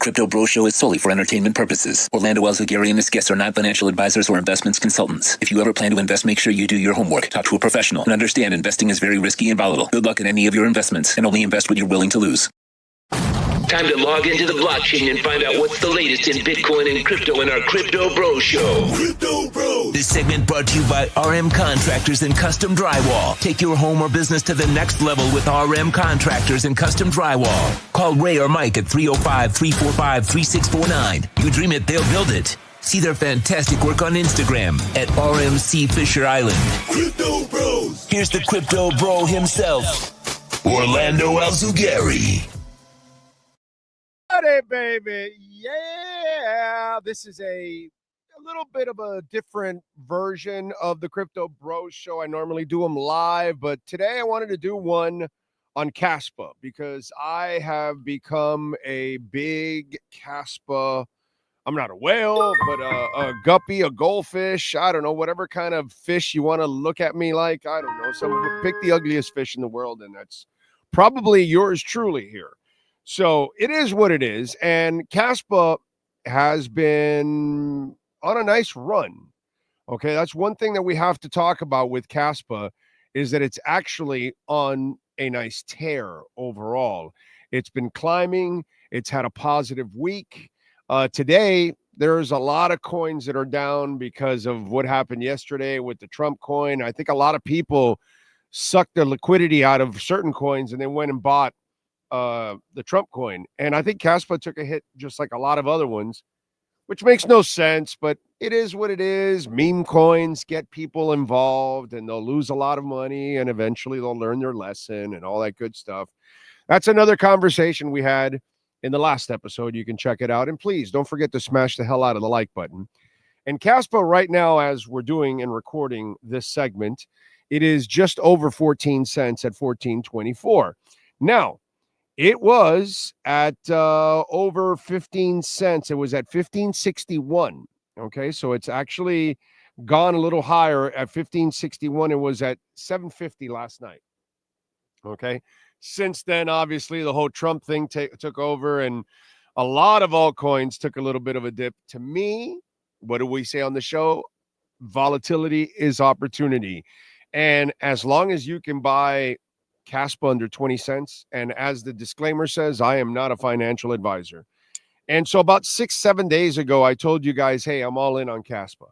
Crypto Bro Show is solely for entertainment purposes. Orlando Alzugaray and his guests are not financial advisors or investments consultants. If you ever plan to invest, make sure you do your homework, talk to a professional, and understand investing is very risky and volatile. Good luck in any of your investments, and only invest what you're willing to lose. Time to log into the blockchain and find out what's the latest in Bitcoin and crypto in our Crypto Bro Show. Crypto Bros. This segment brought to you by RM Contractors and Custom Drywall. Take your home or business to the next level with RM Contractors and Custom Drywall. Call Ray or Mike at 305-345-3649. You dream it, they'll build it. See their fantastic work on Instagram at RMC Fisher Island. Crypto Bros. Here's the Crypto Bro himself, Orlando Alzugaray. Hey, baby. Yeah. This is a little bit of a different version of the Crypto Bro Show. I normally do them live, but today I wanted to do one on KASPA because I have become a big KASPA. I'm not a whale, but a guppy, a goldfish. I don't know, whatever kind of fish you want to look at me like. I don't know. Someone would pick the ugliest fish in the world, and that's probably yours truly here. So it is what it is. And KASPA has been on a nice run. Okay, that's one thing that we have to talk about with KASPA is that it's actually on a nice tear overall. It's been climbing. It's had a positive week. Today, there's a lot of coins that are down because of what happened yesterday with the Trump coin. I think a lot of people sucked the liquidity out of certain coins and then went and bought the Trump coin. And I think KASPA took a hit just like a lot of other ones, which makes no sense, but it is what it is. Meme coins get people involved and they'll lose a lot of money and eventually they'll learn their lesson and all that good stuff. That's another conversation we had in the last episode. You can check it out. And please don't forget to smash the hell out of the like button. And KASPA right now, as we're doing and recording this segment, it is just over 14 cents at 14.24. Now, it was at over 15 cents. It was at 15.61. Okay, so it's actually gone a little higher at 15.61. It was at 7.50 last night. Okay, since then, obviously, the whole Trump thing took over, and a lot of altcoins took a little bit of a dip. To me, what do we say on the show? Volatility is opportunity. And as long as you can buy KASPA under 20 cents. And as the disclaimer says, I am not a financial advisor. And so about 6-7 days ago, I told you guys, hey, I'm all in on KASPA.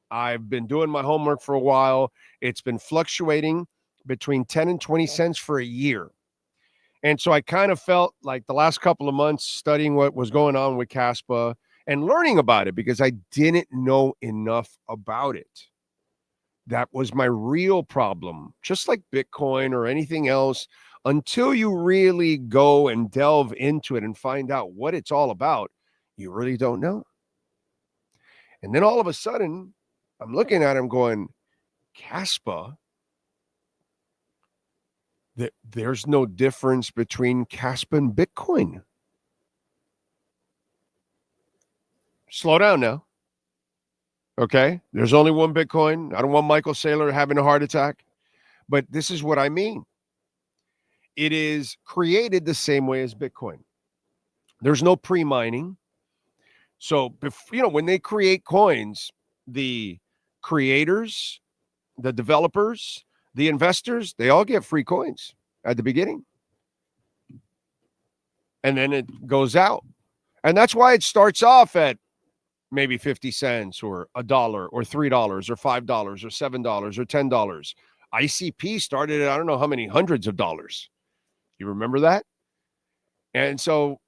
I've been doing my homework for a while. It's been fluctuating between 10 and 20 cents for a year. And so I kind of felt like the last couple of months studying what was going on with KASPA and learning about it because I didn't know enough about it. That was my real problem, just like Bitcoin or anything else. Until you really go and delve into it and find out what it's all about, you really don't know. And then all of a sudden, I'm looking at him going, KASPA? There's no difference between KASPA and Bitcoin. Slow down now. Okay, there's only one Bitcoin. I don't want Michael Saylor having a heart attack, but this is what I mean. It is created the same way as Bitcoin. There's no pre-mining. So, when they create coins, the creators, the developers, the investors, they all get free coins at the beginning. And then it goes out. And that's why it starts off at maybe 50 cents or $1 or $3 or $5 or $7 or $10. ICP started at I don't know how many hundreds of dollars. You remember that? And so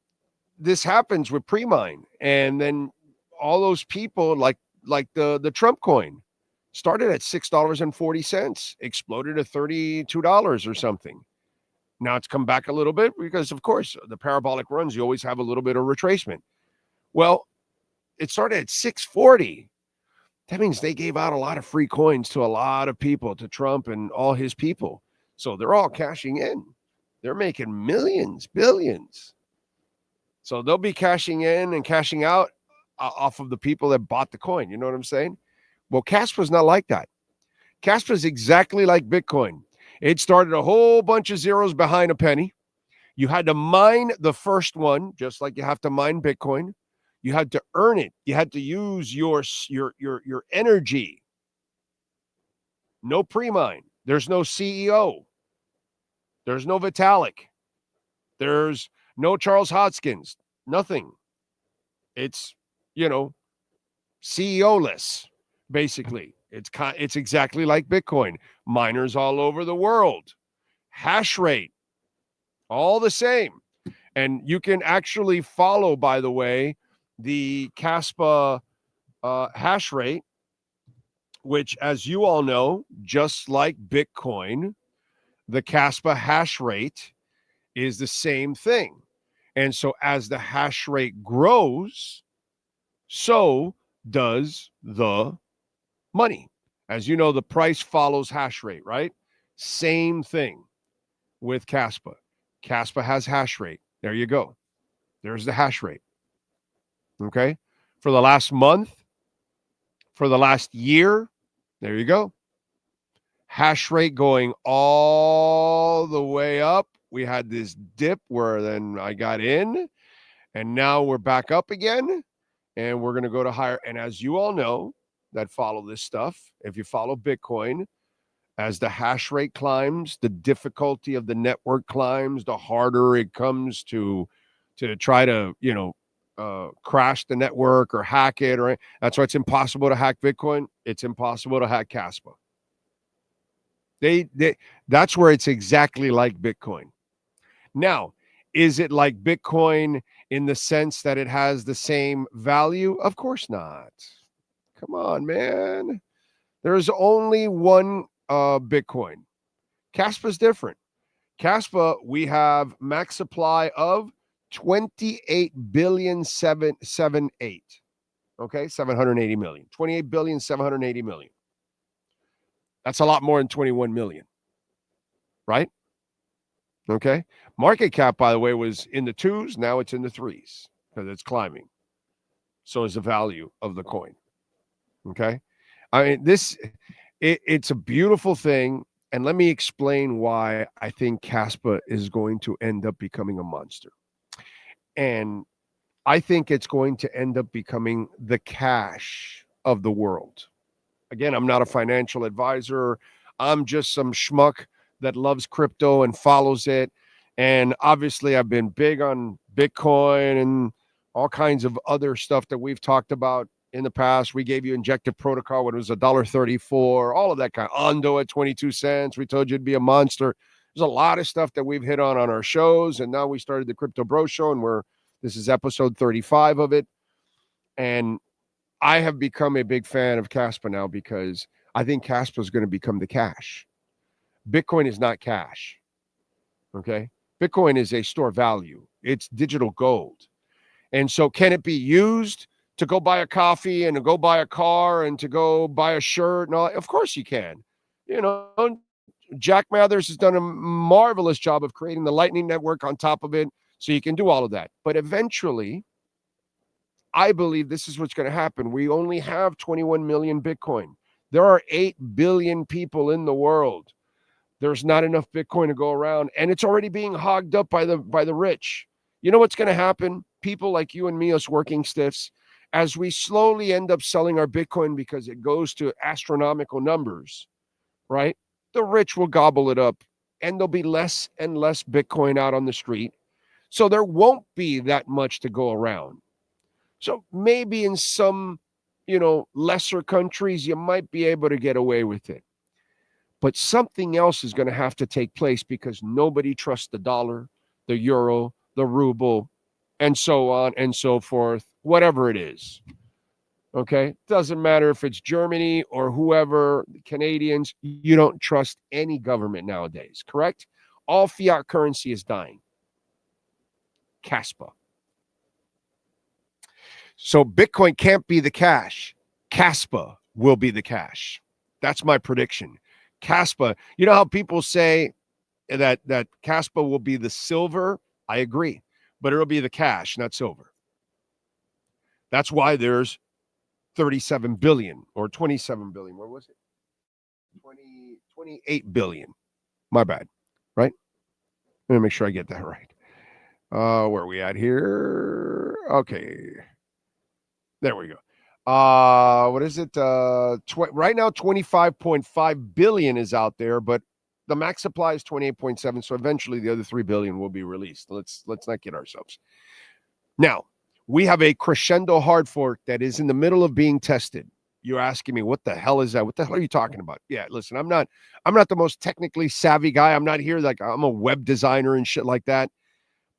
this happens with pre-mine. And then all those people like the Trump coin started at $6.40, exploded to $32 or something. Now it's come back a little bit because, of course, the parabolic runs, you always have a little bit of retracement. Well, it started at $6.40. That means they gave out a lot of free coins to a lot of people, to Trump and all his people. So they're all cashing in. They're making millions, billions. So they'll be cashing in and cashing out off of the people that bought the coin. You know what I'm saying? Well, KASPA's not like that. KASPA is exactly like Bitcoin. It started a whole bunch of zeros behind a penny. You had to mine the first one, just like you have to mine Bitcoin. You had to earn it. You had to use your energy. No pre-mine. There's no CEO. There's no Vitalik. There's no Charles Hodgkins. Nothing. It's, CEO-less, basically. It's exactly like Bitcoin. Miners all over the world. Hash rate, all the same. And you can actually follow, by the way, the KASPA hash rate, which, as you all know, just like Bitcoin, the KASPA hash rate is the same thing. And so as the hash rate grows, so does the money. As you know, the price follows hash rate, right? Same thing with KASPA. KASPA has hash rate. There you go. There's the hash rate. Okay? For the last month, for the last year, there you go. Hash rate going all the way up. We had this dip where then I got in, and now we're back up again, and we're going to go to higher. And as you all know that follow this stuff, if you follow Bitcoin, as the hash rate climbs, the difficulty of the network climbs, the harder it comes to try to, crash the network or hack it. Or that's why it's impossible to hack Bitcoin. It's impossible to hack KASPA. That's where it's exactly like Bitcoin. Now, is it like Bitcoin in the sense that it has the same value? Of course not. Come on, man. There's only one Bitcoin. KASPA is different. KASPA, we have max supply of 28,778. Okay, 780 million. 28,780 million. That's a lot more than 21 million. Right? Okay. Market cap, by the way, was in the 2s. Now it's in the 3s because it's climbing. So is the value of the coin. Okay. I mean, it's a beautiful thing. And let me explain why I think KASPA is going to end up becoming a monster. And I think it's going to end up becoming the cash of the world. Again, I'm not a financial advisor. I'm just some schmuck that loves crypto and follows it. And obviously, I've been big on Bitcoin and all kinds of other stuff that we've talked about in the past. We gave you Injective Protocol when it was $1.34, all of that kind of Ondo at 22 cents. We told you it'd be a monster. There's a lot of stuff that we've hit on our shows. And now we started the Crypto Bro Show, and this is episode 35 of it. And I have become a big fan of KASPA now because I think KASPA is going to become the cash. Bitcoin is not cash. Okay. Bitcoin is a store value. It's digital gold. And so can it be used to go buy a coffee and to go buy a car and to go buy a shirt? No, of course you can. Jack Mathers has done a marvelous job of creating the Lightning Network on top of it. So you can do all of that. But eventually, I believe this is what's going to happen. We only have 21 million Bitcoin. There are 8 billion people in the world. There's not enough Bitcoin to go around, and it's already being hogged up by the rich. You know what's going to happen? People like you and me, us working stiffs, as we slowly end up selling our Bitcoin because it goes to astronomical numbers, right? The rich will gobble it up, and there'll be less and less Bitcoin out on the street. So there won't be that much to go around. So maybe in some, lesser countries, you might be able to get away with it. But something else is going to have to take place because nobody trusts the dollar, the euro, the ruble, and so on and so forth, whatever it is. Okay? Doesn't matter if it's Germany or whoever, the Canadians, you don't trust any government nowadays, correct? All fiat currency is dying. KASPA. So Bitcoin can't be the cash. KASPA will be the cash. That's my prediction. KASPA, you know how people say that KASPA will be the silver? I agree, but it'll be the cash, not silver. That's why there's 37 billion or 27 billion. What was it? 28 billion. My bad, right? Let me make sure I get that right. Where are we at here? Okay. There we go. What is it? Right now, 25.5 billion is out there, but the max supply is 28.7. So eventually the other 3 billion will be released. Let's not kid ourselves. Now, we have a crescendo hard fork that is in the middle of being tested. You're asking me, what the hell is that? What the hell are you talking about? Yeah, listen, I'm not the most technically savvy guy. I'm not here like I'm a web designer and shit like that.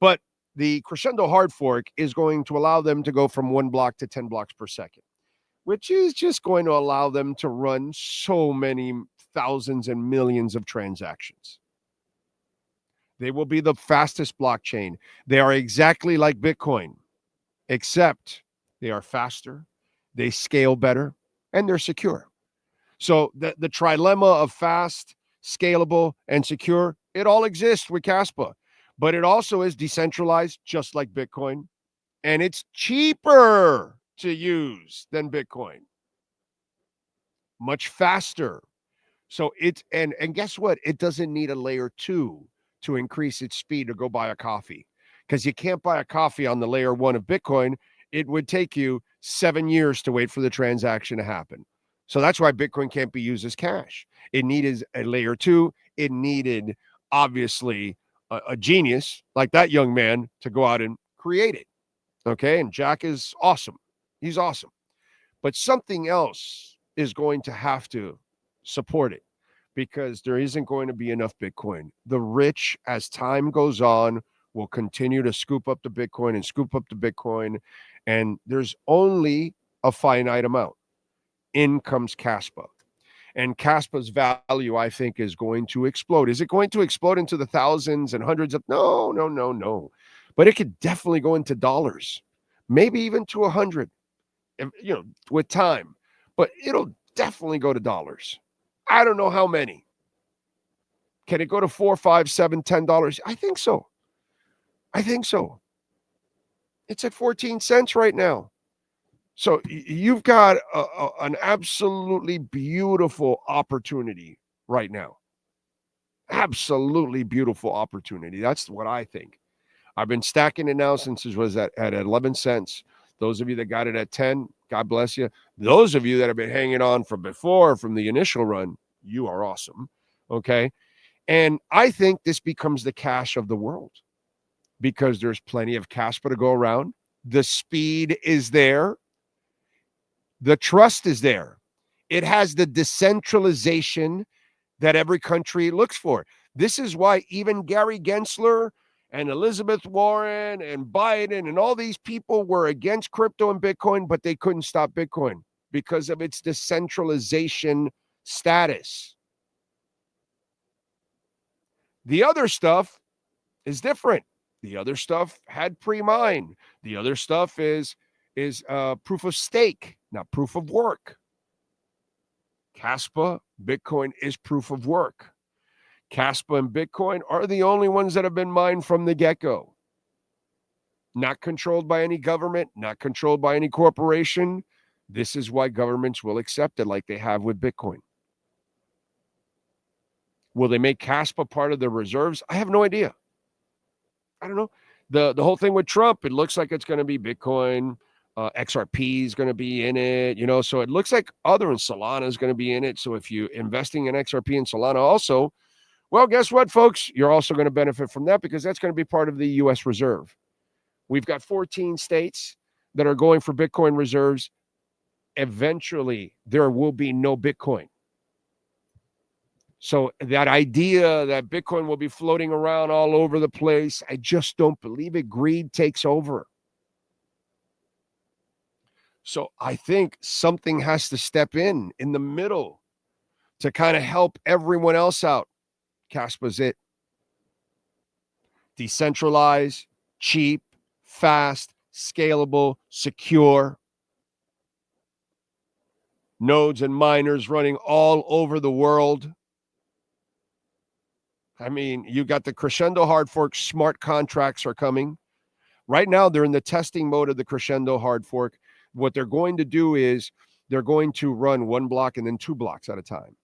But the crescendo hard fork is going to allow them to go from 1 block to 10 blocks per second, which is just going to allow them to run so many thousands and millions of transactions. They will be the fastest blockchain. They are exactly like Bitcoin, except they are faster, they scale better, and they're secure. So the trilemma of fast, scalable, and secure, it all exists with KASPA. But it also is decentralized, just like Bitcoin. And it's cheaper to use than Bitcoin. Much faster. So it's and guess what? It doesn't need a layer 2 to increase its speed to go buy a coffee. Because you can't buy a coffee on the layer 1 of Bitcoin. It would take you 7 years to wait for the transaction to happen. So that's why Bitcoin can't be used as cash. It needed a layer 2. It needed, obviously, a genius like that young man to go out and create it. Okay. And Jack is awesome. He's awesome. But something else is going to have to support it because there isn't going to be enough Bitcoin. The rich, as time goes on, will continue to scoop up the Bitcoin and scoop up the Bitcoin. And there's only a finite amount. In comes KASPA. And KASPA's value, I think, is going to explode. Is it going to explode into the thousands and hundreds of? No. But it could definitely go into dollars, maybe even to 100, with time. But it'll definitely go to dollars. I don't know how many. Can it go to $4, $5, $7, $10? I think so. It's at 14 cents right now. So you've got an absolutely beautiful opportunity right now. Absolutely beautiful opportunity. That's what I think. I've been stacking it now since it was at 11 cents. Those of you that got it at 10, God bless you. Those of you that have been hanging on from the initial run, you are awesome. Okay. And I think this becomes the cash of the world because there's plenty of KASPA to go around. The speed is there. The trust is there. It has the decentralization that every country looks for. This is why even Gary Gensler and Elizabeth Warren and Biden and all these people were against crypto and Bitcoin, but they couldn't stop Bitcoin because of its decentralization status. The other stuff is different. The other stuff had pre-mine. The other stuff is proof of stake, not proof of work. KASPA, Bitcoin is proof of work. KASPA and Bitcoin are the only ones that have been mined from the get-go. Not controlled by any government, not controlled by any corporation. This is why governments will accept it like they have with Bitcoin. Will they make KASPA part of their reserves? I have no idea. I don't know. The whole thing with Trump, it looks like it's going to be Bitcoin. XRP is going to be in it, so it looks like other and Solana is going to be in it. So if you're investing in XRP and Solana also, well, guess what, folks? You're also going to benefit from that because that's going to be part of the U.S. reserve. We've got 14 states that are going for Bitcoin reserves. Eventually, there will be no Bitcoin. So that idea that Bitcoin will be floating around all over the place, I just don't believe it. Greed takes over. So I think something has to step in the middle to kind of help everyone else out. KASPA's it. Decentralized, cheap, fast, scalable, secure. Nodes and miners running all over the world. I mean, you got the crescendo hard fork. Smart contracts are coming. Right now, they're in the testing mode of the crescendo hard fork. What they're going to do is they're going to run 1 block and then 2 blocks at a time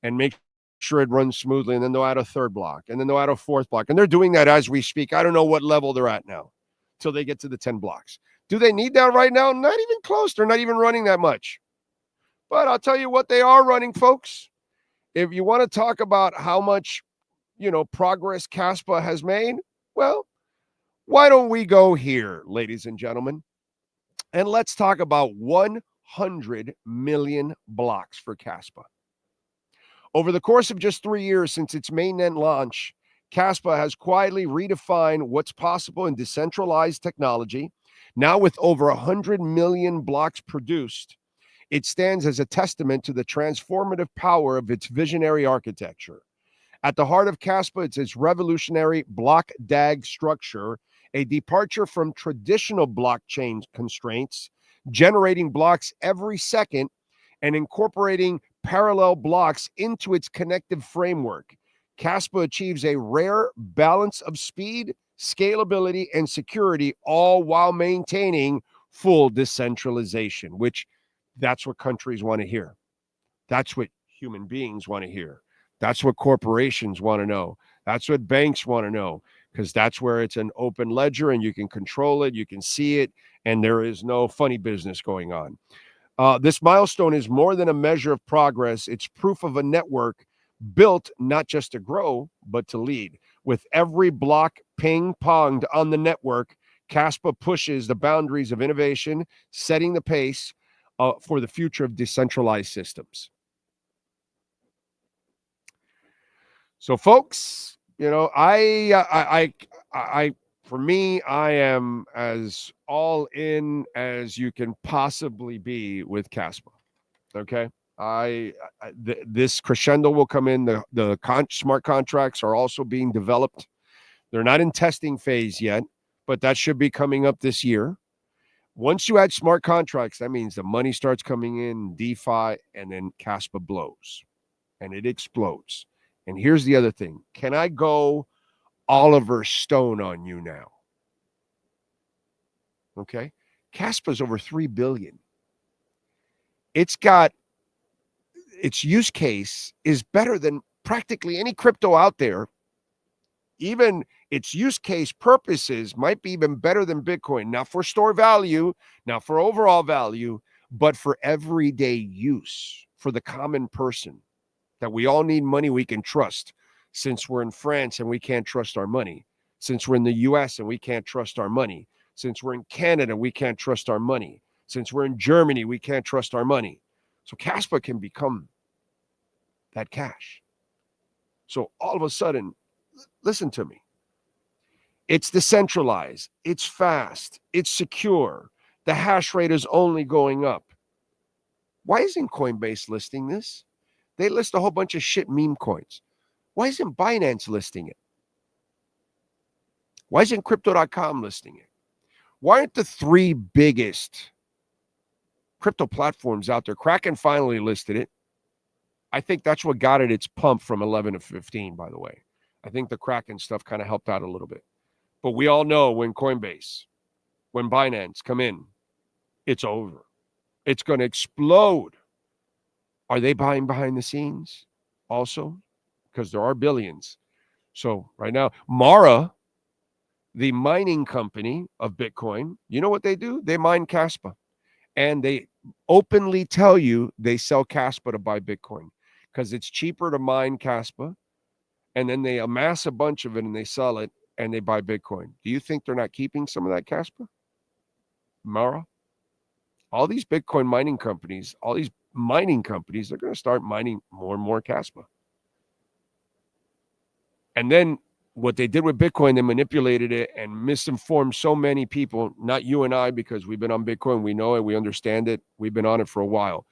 and make sure it runs smoothly, and then they'll add a third block, and then they'll add a fourth block. And they're doing that as we speak. I don't know what level they're at now till they get to the 10 blocks. Do they need that right now? Not even close. They're not even running that much. But I'll tell you what they are running, folks. If you want to talk about how much, progress KASPA has made, well, why don't we go here, ladies and gentlemen, and let's talk about 100 million blocks for KASPA. Over the course of just 3 years since its mainnet launch, KASPA has quietly redefined what's possible in decentralized technology. Now with over 100 million blocks produced, it stands as a testament to the transformative power of its visionary architecture. At the heart of KASPA, it's its revolutionary block DAG structure, a departure from traditional blockchain constraints, generating blocks every second and incorporating parallel blocks into its connective framework. KASPA achieves a rare balance of speed, scalability, and security, all while maintaining full decentralization, which that's what countries want to hear. That's what human beings want to hear. That's what corporations want to know. That's what banks want to know, because that's where it's an open ledger and you can control it, you can see it, and there is no funny business going on. This milestone is more than a measure of progress. It's proof of a network built not just to grow, but to lead. With every block ping-ponged on the network, KASPA pushes the boundaries of innovation, setting the pace for the future of decentralized systems. So, folks, I for me, I am as all in as you can possibly be with KASPA. Okay, this crescendo will come in. The smart contracts are also being developed. They're not in testing phase yet, but that should be coming up this year. Once you add smart contracts, that means the money starts coming in, DeFi, and then KASPA blows, and it explodes. And here's the other thing. Can I go Oliver Stone on you now? Okay. KASPA's over $3 billion. It's got its use case is better than practically any crypto out there. Even its use case purposes might be even better than Bitcoin. Not for store value, not for overall value, but for everyday use, for the common person. That we all need money we can trust. Since we're in France and we can't trust our money. Since we're in the US and we can't trust our money. Since we're in Canada, we can't trust our money. Since we're in Germany, we can't trust our money. So KASPA can become that cash. So all of a sudden, listen to me. It's decentralized. It's fast. It's secure. The hash rate is only going up. Why isn't Coinbase listing this? They list a whole bunch of shit meme coins. Why isn't Binance listing it? Why isn't Crypto.com listing it? Why aren't the 3 biggest crypto platforms out there? Kraken finally listed it. I think that's what got it its pump from 11 to 15, by the way. I think the Kraken stuff kind of helped out a little bit. But we all know when Coinbase, when Binance come in, it's over. It's going to explode. Are they buying behind the scenes also? Because there are billions. So right now, Mara, the mining company of Bitcoin, you know what they do? They mine KASPA. And they openly tell you they sell KASPA to buy Bitcoin because it's cheaper to mine KASPA. And then they amass a bunch of it and they sell it and they buy Bitcoin. Do you think they're not keeping some of that KASPA? Mara? All these Bitcoin mining companies, all these mining companies, they're going to start mining more and more KASPA. And then what they did with Bitcoin, they manipulated it and misinformed so many people, not you and I, because we've been on Bitcoin. We know it. We understand it. We've been on it for a while.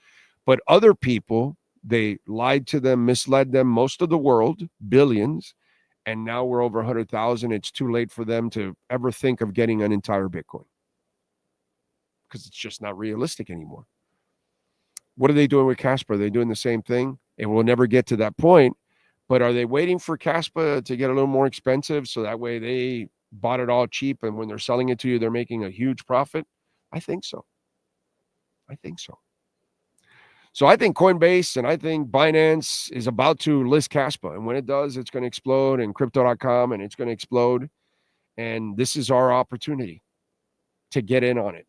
But other people, they lied to them, misled them, most of the world, billions. And now we're over 100,000. It's too late for them to ever think of getting an entire Bitcoin because it's just not realistic anymore. What are they doing with KASPA? Are they doing the same thing? And we'll never get to that point. But are they waiting for KASPA to get a little more expensive so that way they bought it all cheap and when they're selling it to you, they're making a huge profit? I think so. So I think Coinbase and I think Binance is about to list KASPA. And when it does, it's going to explode, and crypto.com, and it's going to explode. And this is our opportunity to get in on it.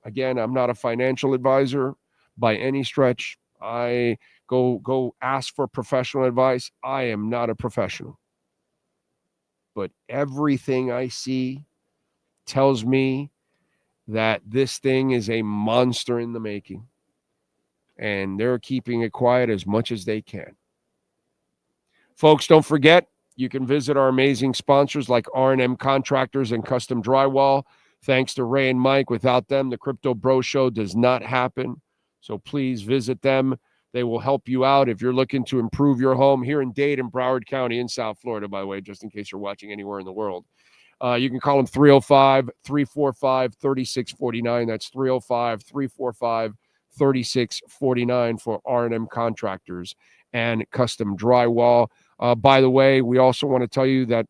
Again, I'm not a financial advisor by any stretch. I go ask for professional advice. I am not a professional. But everything I see tells me that this thing is a monster in the making. And they're keeping it quiet as much as they can. Folks, don't forget, you can visit our amazing sponsors like R&M Contractors and Custom Drywall. Thanks to Ray and Mike. Without them, the Crypto Bro Show does not happen. So please visit them. They will help you out if you're looking to improve your home here in Dade and Broward County in South Florida, by the way, just in case you're watching anywhere in the world. You can call them 305-345-3649. That's 305-345-3649 for R&M Contractors and Custom Drywall. By the way, we also want to tell you that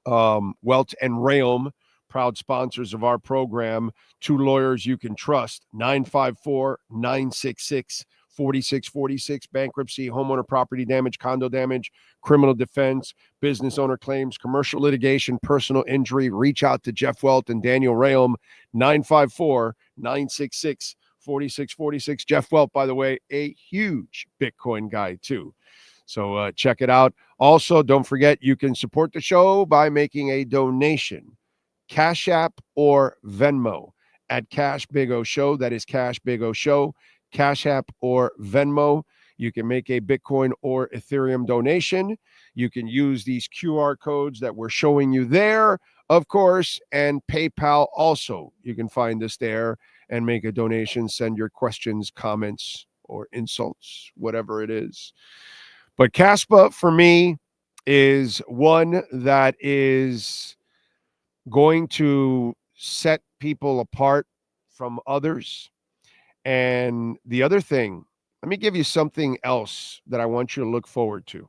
Welt and Rheaume, proud sponsors of our program, 2 lawyers you can trust, 954-966-4646, bankruptcy, homeowner property damage, condo damage, criminal defense, business owner claims, commercial litigation, personal injury. Reach out to Jeff Welt and Daniel Rheaume, 954-966-4646. Jeff Welt, by the way, a huge Bitcoin guy too. So check it out. Also, don't forget, you can support the show by making a donation, Cash App or Venmo at Cash Big O Show. That is Cash Big O Show, Cash App or Venmo. You can make a Bitcoin or Ethereum donation. You can use these QR codes that we're showing you there, of course, and PayPal also. You can find us there and make a donation. Send your questions, comments, or insults, whatever it is. But KASPA, for me, is one that is going to set people apart from others. And the other thing, let me give you something else that I want you to look forward to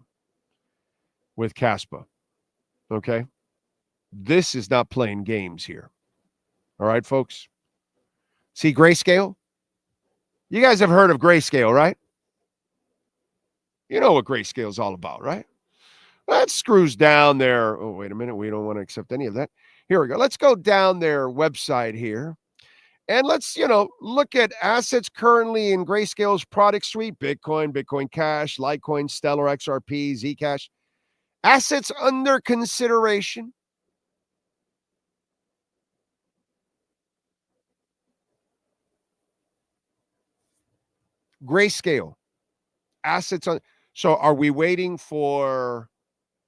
with KASPA, okay? This is not playing games here. All right, folks? See Grayscale? You guys have heard of Grayscale, right? You know what Grayscale is all about, right? That screws down their, oh, wait a minute. We don't want to accept any of that. Here we go. Let's go down their website here. And let's, look at assets currently in Grayscale's product suite: Bitcoin, Bitcoin Cash, Litecoin, Stellar, XRP, Zcash. Assets under consideration. Grayscale. Assets on. So are we waiting for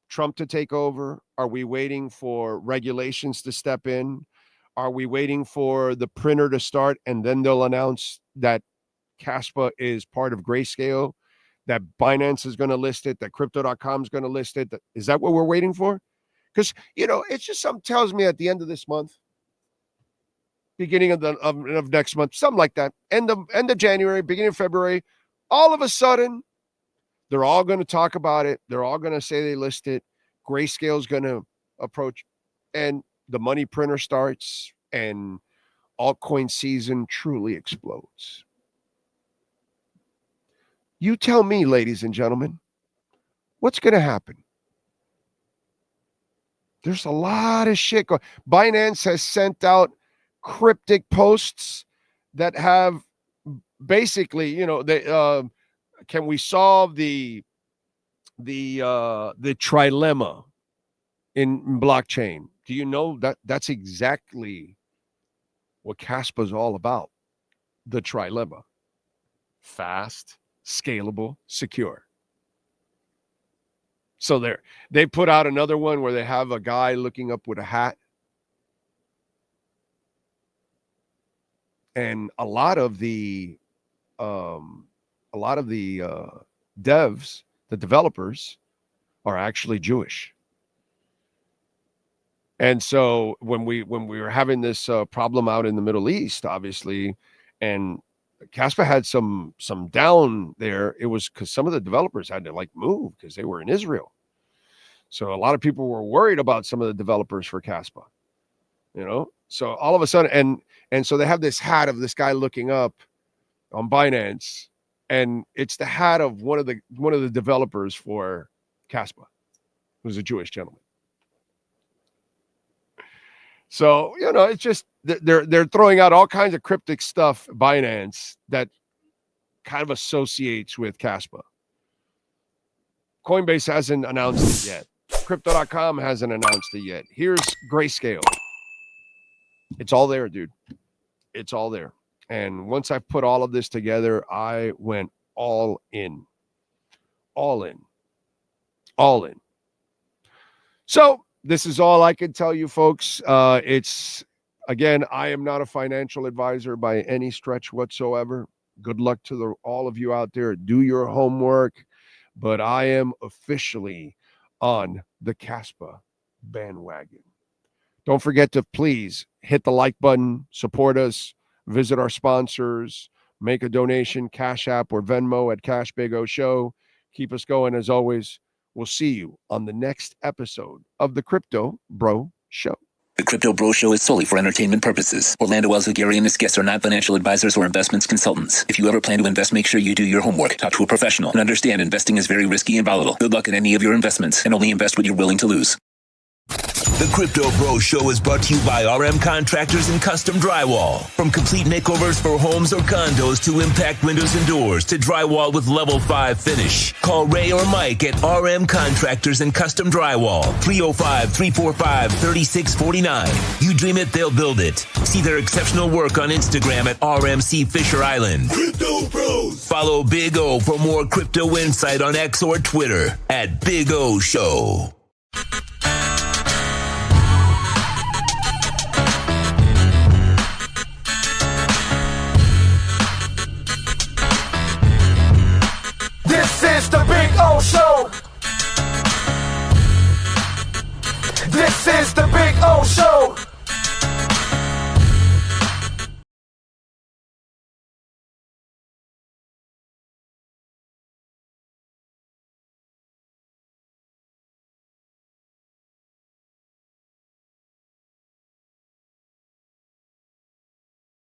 Trump to take over? Are we waiting for regulations to step in? Are we waiting for the printer to start and then they'll announce that KASPA is part of Grayscale, that Binance is going to list it, that Crypto.com is going to list it? Is that what we're waiting for? Because, it's just something tells me at the end of this month, beginning of next month, something like that, end of January, beginning of February, all of a sudden, they're all going to talk about it. They're all going to say they list it. Grayscale's going to approach, and the money printer starts, and altcoin season truly explodes. You tell me, ladies and gentlemen, what's going to happen? There's a lot of shit going. Binance has sent out cryptic posts that have basically, can we solve the trilemma in blockchain? Do you know that that's exactly what KASPA is all about? The trilemma: fast, scalable, secure. So they put out another one where they have a guy looking up with a hat, and a lot of the devs, the developers, are actually Jewish. And so when we were having this problem out in the Middle East, obviously, and KASPA had some down there, it was because some of the developers had to move because they were in Israel. So a lot of people were worried about some of the developers for KASPA, So all of a sudden, and so they have this hat of this guy looking up on Binance, And it's the hat of one of the developers for KASPA, who's a Jewish gentleman. So, it's just they're throwing out all kinds of cryptic stuff, Binance, that kind of associates with KASPA. Coinbase hasn't announced it yet. Crypto.com hasn't announced it yet. Here's Grayscale. It's all there, dude. It's all there. And once I put all of this together, I went all in. All in. All in. So this is all I can tell you, folks. Again, I am not a financial advisor by any stretch whatsoever. Good luck to all of you out there. Do your homework. But I am officially on the KASPA bandwagon. Don't forget to please hit the like button, support us, visit our sponsors, make a donation, Cash App or Venmo at Cash Big O Show. Keep us going as always. We'll see you on the next episode of the Crypto Bro Show. The Crypto Bro Show is solely for entertainment purposes. Orlando Alzugaray and his guests are not financial advisors or investments consultants. If you ever plan to invest, make sure you do your homework, talk to a professional, and understand investing is very risky and volatile. Good luck in any of your investments, and only invest what you're willing to lose. The Crypto Bro Show is brought to you by RM Contractors and Custom Drywall. From complete makeovers for homes or condos to impact windows and doors to drywall with level 5 finish. Call Ray or Mike at RM Contractors and Custom Drywall. 305-345-3649. You dream it, they'll build it. See their exceptional work on Instagram at RMC Fisher Island. Crypto Bros. Follow Big O for more crypto insight on X or Twitter at Big O Show.